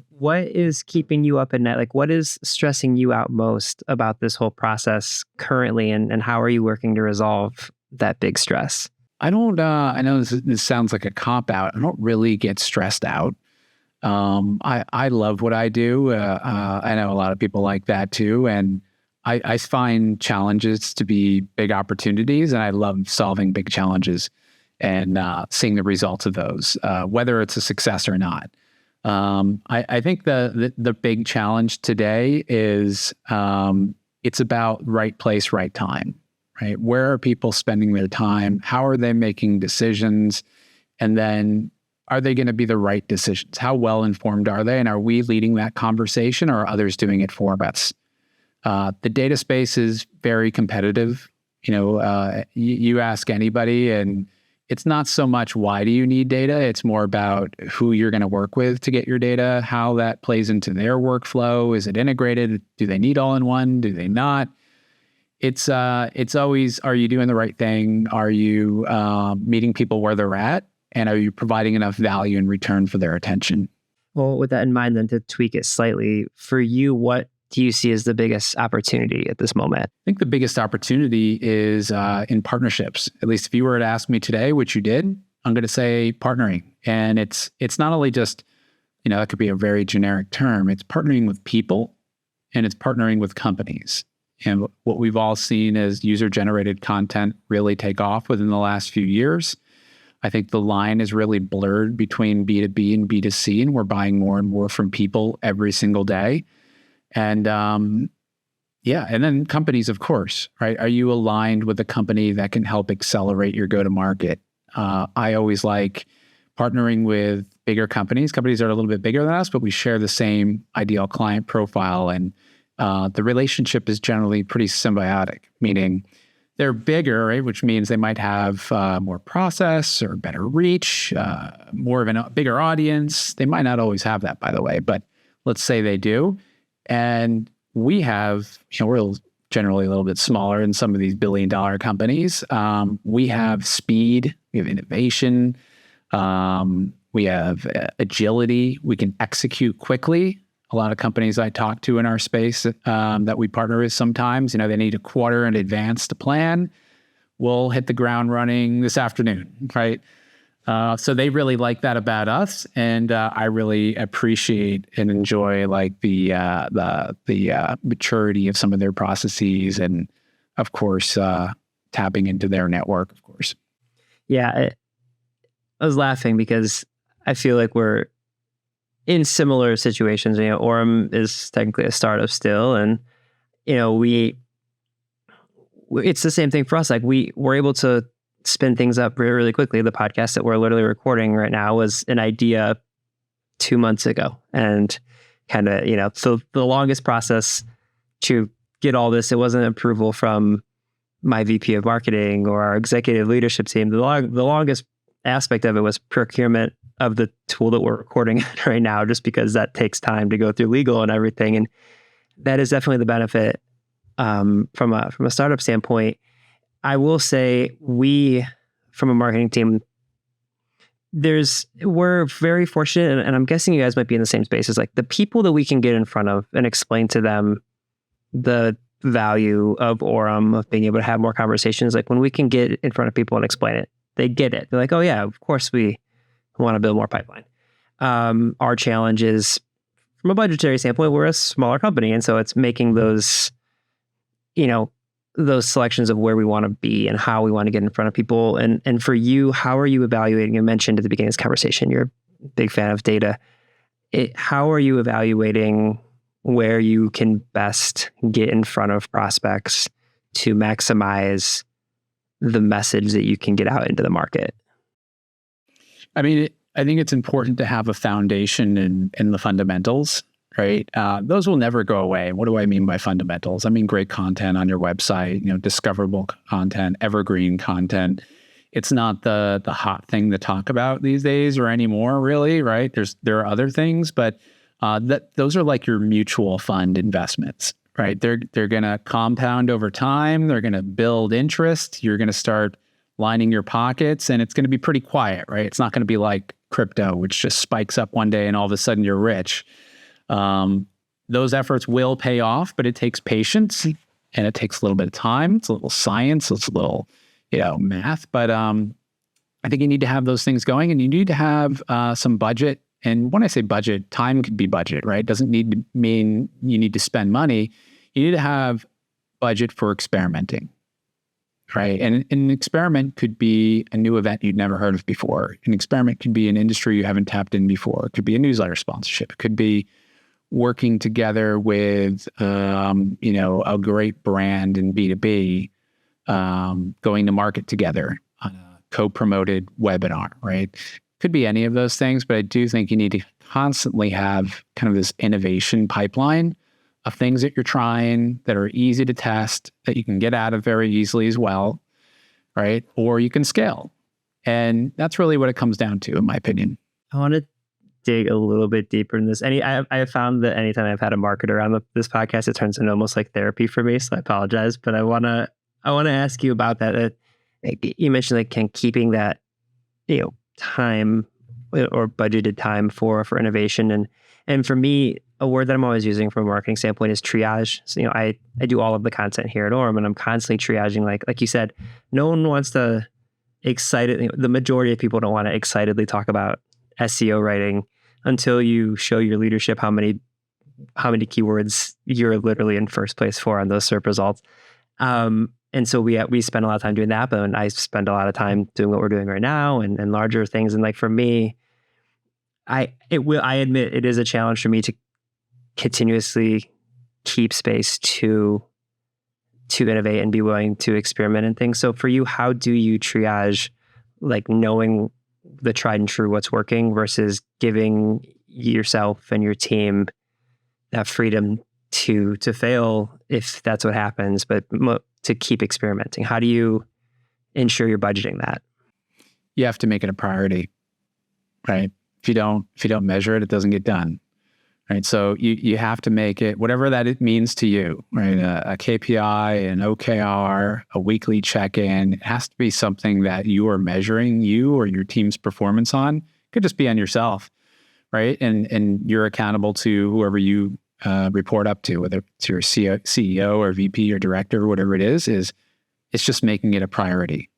what is keeping you up at night? Like, what is stressing you out most about this whole process currently, and how are you working to resolve that big stress? I don't, I know this sounds like a cop out. I don't really get stressed out. I love what I do. I know a lot of people like that too. And I find challenges to be big opportunities, and I love solving big challenges and seeing the results of those, whether it's a success or not. I think the big challenge today is it's about right place, right time, right? Where are people spending their time? How are they making decisions? And then are they going to be the right decisions? How well informed are they? And are we leading that conversation, or are others doing it for us? The data space is very competitive. You ask anybody, and it's not so much why do you need data, it's more about who you're going to work with to get your data, how that plays into their workflow. Is it integrated? Do they need all-in-one? Do they not? It's always, are you doing the right thing? Are you meeting people where they're at? And are you providing enough value in return for their attention? Well, with that in mind, then, to tweak it slightly, for you, what do you see as the biggest opportunity at this moment? I think the biggest opportunity is in partnerships. At least if you were to ask me today, which you did, I'm going to say partnering. And it's not only just, that could be a very generic term. It's partnering with people, and it's partnering with companies. And what we've all seen is user-generated content really take off within the last few years. I think the line is really blurred between B2B and B2C, and we're buying more and more from people every single day. And and then companies, of course, right? Are you aligned with a company that can help accelerate your go-to-market? I always like partnering with bigger companies. Companies that are a little bit bigger than us, but we share the same ideal client profile. And the relationship is generally pretty symbiotic, meaning they're bigger, right? Which means they might have more process or better reach, more of a bigger audience. They might not always have that, by the way, but let's say they do. And we have, we're generally a little bit smaller than some of these billion-dollar companies. We have speed, we have innovation, we have agility. We can execute quickly. A lot of companies I talk to in our space that we partner with sometimes, they need a quarter in advance to plan. We'll hit the ground running this afternoon, right? So they really like that about us, and I really appreciate and enjoy the maturity of some of their processes, and of course tapping into their network, of course. Yeah, I was laughing because I feel like we're in similar situations. Orum is technically a startup still, and it's the same thing for us. Like, we're able to spin things up really, really quickly. The podcast that we're literally recording right now was an idea 2 months ago, and kind of, so the longest process to get all this, it wasn't approval from my VP of marketing or our executive leadership team. The longest aspect of it was procurement of the tool that we're recording right now, just because that takes time to go through legal and everything. And that is definitely the benefit from a startup standpoint. I will say, we, from a marketing team, we're very fortunate, and I'm guessing you guys might be in the same space, as like the people that we can get in front of and explain to them the value of Orum, of being able to have more conversations. Like, when we can get in front of people and explain it, they get it. They're like, oh yeah, of course we want to build more pipeline. Our challenge is, from a budgetary standpoint, we're a smaller company. And so it's making those, those selections of where we want to be and how we want to get in front of people. And for you, how are you evaluating? You mentioned at the beginning of this conversation, you're a big fan of data. How are you evaluating where you can best get in front of prospects to maximize the message that you can get out into the market? I mean, I think it's important to have a foundation in the fundamentals, right? Those will never go away. What do I mean by fundamentals? I mean great content on your website, discoverable content, evergreen content. It's not the hot thing to talk about these days or anymore, really, right? There are other things, but those are like your mutual fund investments, right? They're going to compound over time. They're going to build interest. You're going to start lining your pockets, and it's going to be pretty quiet, right? It's not going to be like crypto, which just spikes up one day and all of a sudden you're rich. Those efforts will pay off, but it takes patience and it takes a little bit of time. It's a little science, it's a little, math. But I think you need to have those things going, and you need to have some budget. And when I say budget, time could be budget, right? It doesn't need to mean you need to spend money. You need to have budget for experimenting, right? And an experiment could be a new event you'd never heard of before. An experiment could be an industry you haven't tapped in before. It could be a newsletter sponsorship. It could be working together with, a great brand in B2B, going to market together on a co-promoted webinar, right? Could be any of those things, but I do think you need to constantly have kind of this innovation pipeline of things that you're trying that are easy to test, that you can get out of very easily as well, right? Or you can scale. And that's really what it comes down to, in my opinion. I want to dig a little bit deeper in this. I have found that anytime I've had a marketer on this podcast, it turns into almost like therapy for me. So I apologize, but I want to ask you about that. You mentioned like keeping that, time or budgeted time for innovation. And for me, a word that I'm always using from a marketing standpoint is triage. So, I do all of the content here at Orum, and I'm constantly triaging. Like you said, no one wants to the majority of people don't want to excitedly talk about SEO writing until you show your leadership how many keywords you're literally in first place for on those SERP results. And so we spend a lot of time doing that, but I spend a lot of time doing what we're doing right now and larger things. And like for me, I admit it is a challenge for me to continuously keep space to innovate and be willing to experiment in things. So for you, how do you triage, like knowing the tried and true what's working versus giving yourself and your team that freedom to fail if that's what happens, but to keep experimenting? How do you ensure you're budgeting that? You have to make it a priority, right? If you don't measure it, it doesn't get done, right? So you have to make it whatever that it means to you, right? A KPI, an OKR, a weekly check-in. It has to be something that you are measuring you or your team's performance on. It could just be on yourself, right? And you're accountable to whoever you report up to, whether it's your CEO or VP or director or whatever it is it's just making it a priority.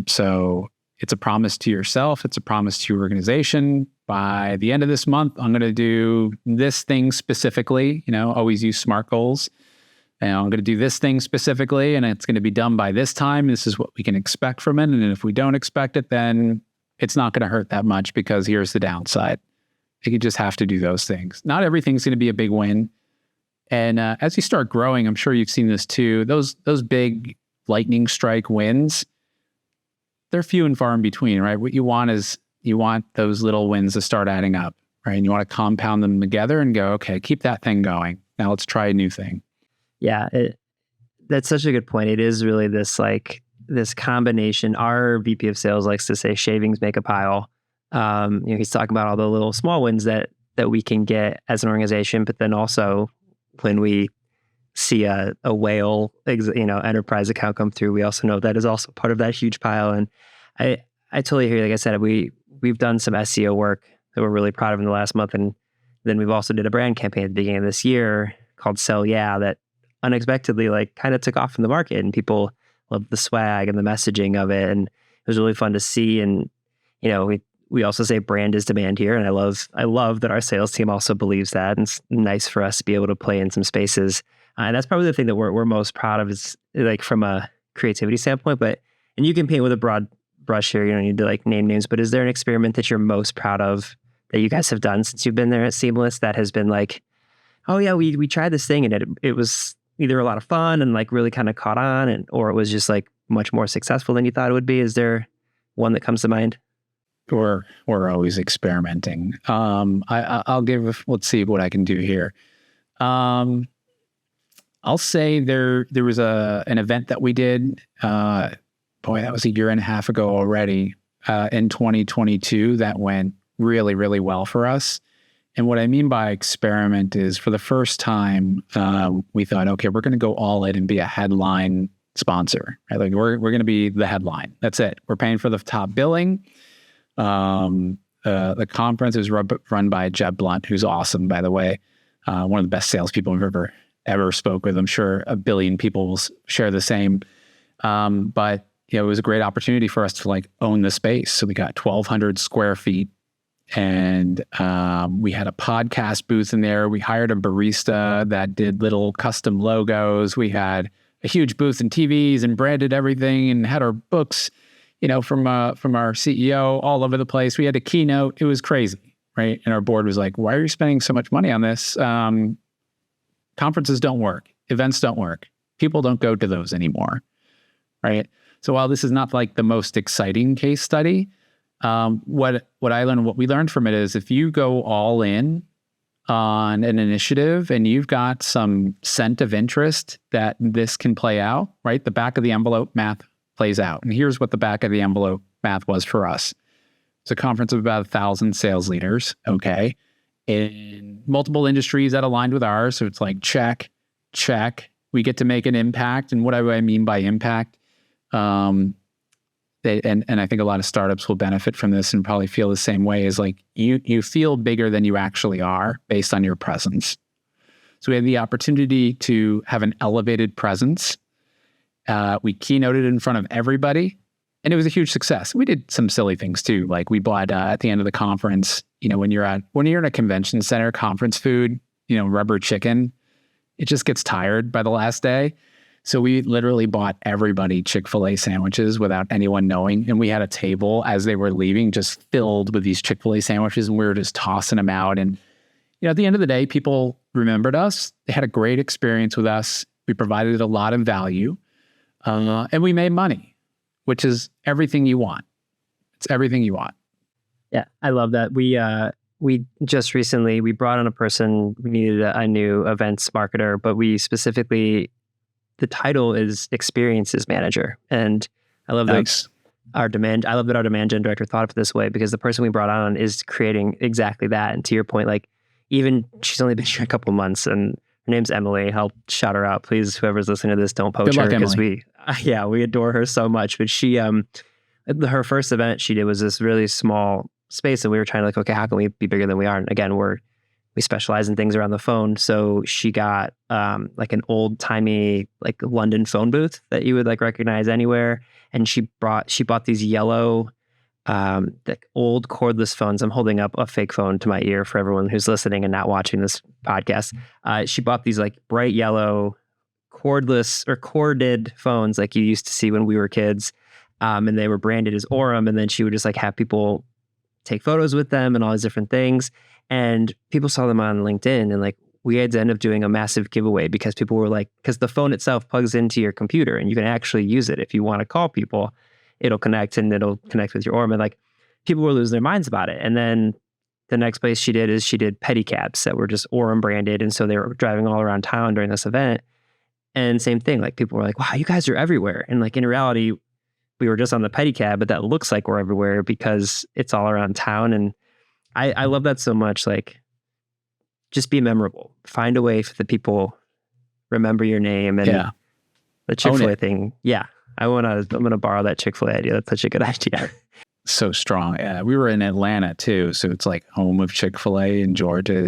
So it's a promise to yourself. It's a promise to your organization. By the end of this month, I'm going to do this thing specifically, always use SMART goals. And I'm going to do this thing specifically, and it's going to be done by this time. This is what we can expect from it. And if we don't expect it, then it's not going to hurt that much, because here's the downside. You just have to do those things. Not everything's going to be a big win. And as you start growing, I'm sure you've seen this too, those big lightning strike wins, they're few and far in between, right? What you want is those little wins to start adding up, right? And you want to compound them together and go, okay, keep that thing going. Now let's try a new thing. Yeah, that's such a good point. It is really this combination. Our VP of sales likes to say shavings make a pile. He's talking about all the little small wins that we can get as an organization, but then also when we see a whale, enterprise account come through, we also know that is also part of that huge pile. And I totally hear you. Like I said, we've done some SEO work that we're really proud of in the last month, and then we've also did a brand campaign at the beginning of this year called Sell Yeah that unexpectedly kind of took off in the market, and people loved the swag and the messaging of it, and it was really fun to see. And we also say brand is demand here. And I love that our sales team also believes that. And it's nice for us to be able to play in some spaces. And that's probably the thing that we're most proud of, is like from a creativity standpoint. And you can paint with a broad brush here. You don't need to name names, but is there an experiment that you're most proud of that you guys have done since you've been there at Seamless that has been like, oh yeah, we tried this thing and it was either a lot of fun and really kind of caught on, or it was just much more successful than you thought it would be? Is there one that comes to mind? We're always experimenting. Let's see what I can do here. I'll say there was an event that we did, that was a year and a half ago already, in 2022, that went really, really well for us. And what I mean by experiment is, for the first time, we thought, okay, we're going to go all in and be a headline sponsor, right? We're going to be the headline. That's it. We're paying for the top billing. The conference was run by Jeb Blunt, who's awesome, by the way. One of the best salespeople I've ever spoke with. I'm sure a billion people will share the same. But it was a great opportunity for us to like own the space. So we got 1,200 square feet, and we had a podcast booth in there. We hired a barista that did little custom logos. We had a huge booth and TVs and branded everything, and had our books, from our CEO all over the place. We had a keynote. It was crazy, right? And our board was like, "Why are you spending so much money on this? Conferences don't work. Events don't work. People don't go to those anymore." Right. So while this is not like the most exciting case study, what we learned from it is if you go all in on an initiative and you've got some scent of interest that this can play out, right? The back of the envelope math plays out. And here's what the back of the envelope math was for us. It's a conference of about 1,000 sales leaders. Okay. In multiple industries that aligned with ours. So it's like, check. We get to make an impact. And what do I mean by impact? And I think a lot of startups will benefit from this and probably feel the same way, is like you feel bigger than you actually are based on your presence. So we had the opportunity to have an elevated presence. We keynoted in front of everybody, and it was a huge success. We did some silly things too. Like we bought at the end of the conference, when you're in a convention center, conference food, rubber chicken, it just gets tired by the last day. So we literally bought everybody Chick-fil-A sandwiches without anyone knowing. And we had a table as they were leaving just filled with these Chick-fil-A sandwiches, and we were just tossing them out. And, at the end of the day, people remembered us. They had a great experience with us. We provided a lot of value, and we made money, which is everything you want. It's everything you want. Yeah, I love that. We just recently, we brought on a person, we needed a new events marketer, but we specifically, the title is experiences manager. And I love that our demand gen director thought of it this way, because the person we brought on is creating exactly that. And to your point, like even she's only been here a couple of months, and her name's Emily. I'll shout her out. Please, whoever's listening to this, don't poach her, because we adore her so much. But she, her first event she did was this really small space, and we were trying to okay, how can we be bigger than we are? And again, we specialize in things around the phone. So she got like an old timey like London phone booth that you would like recognize anywhere. And she bought these yellow, like old cordless phones. I'm holding up a fake phone to my ear for everyone who's listening and not watching this podcast. She bought these like bright yellow cordless or corded phones like you used to see when we were kids. And they were branded as Orum. And then she would just like have people take photos with them and all these different things. And people saw them on LinkedIn, and like we had to end up doing a massive giveaway because people were like, because the phone itself plugs into your computer and you can actually use it. If you want to call people, it'll connect with your Orum. And like people were losing their minds about it. And then the next place she did pedicabs that were just Orum branded. And so they were driving all around town during this event. And same thing, like people were like, wow, you guys are everywhere. And like in reality, we were just on the pedicab, but that looks like we're everywhere because it's all around town. And I love that so much. Like, just be memorable. Find a way for the people remember your name. And the Chick-fil-A thing. Yeah, I'm gonna borrow that Chick-fil-A idea. That's such a good idea. So strong. Yeah, we were in Atlanta too, so it's like home of Chick-fil-A in Georgia.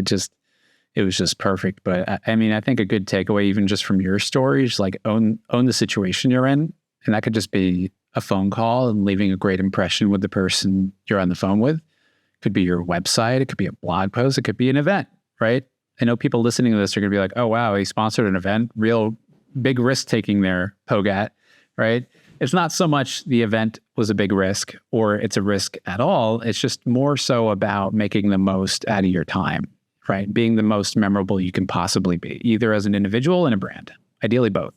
It was just perfect. But I mean, I think a good takeaway, even just from your story, is like own the situation you're in, and that could just be a phone call and leaving a great impression with the person you're on the phone with. It could be your website. It could be a blog post. It could be an event, right? I know people listening to this are going to be like, oh, wow, he sponsored an event. Real big risk taking there, Pogact, right? It's not so much the event was a big risk or it's a risk at all. It's just more so about making the most out of your time, right? Being the most memorable you can possibly be, either as an individual and a brand, ideally both.